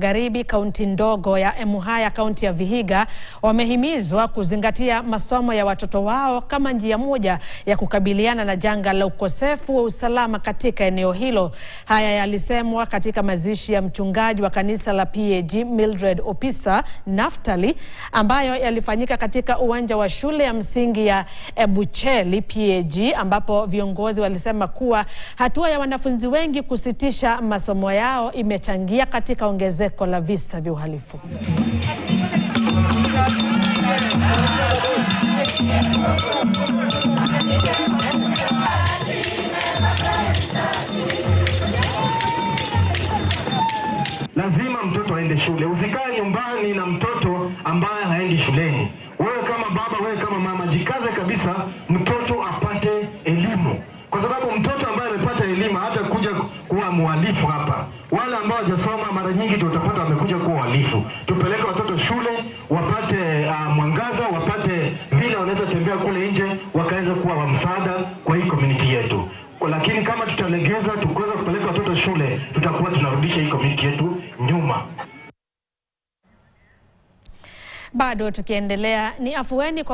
Magharibi, kaunti ndogo ya Emuhaya, kaunti ya Vihiga, wamehimizwa kuzingatia masomo ya watoto wao kama njia moja ya kukabiliana na janga la ukosefu wa usalama katika eneo hilo. Haya yalisemwa katika mazishi ya mchungaji wa kanisa la PAG Mildred Opisa Naftali, ambayo yalifanyika katika uwanja wa shule ya msingi ya Ebucheli PAG, ambapo viongozi walisema kuwa hatua ya wanafunzi wengi kusitisha masomo yao imechangia katika ongezeko la visa vya uhalifu. Lazima mtoto aende shule. Usikae nyumbani na mtoto ambaye haendi shuleni. Wewe kama baba, wewe kama mama, jikaze kabisa mtoto apate elimu. Kwa sababu mtoto ambaye amepata elimu hata kuja kuwa mhalifu hapa. Wale ambao hawajasoma mara nyingi tutapata wamekuja kuwa wahalifu. Tupeleke watoto shule, wapate mwangaza, wapate vile wanaweza tembea kule nje, wakaweza kuwa wa msaada kwa hii community yetu. Lakini kama tutalegeza, tukaweza kupeleka watoto shule, tutakuwa tunarudisha hii community yetu nyuma. Bado tukiendelea, ni afueni kwa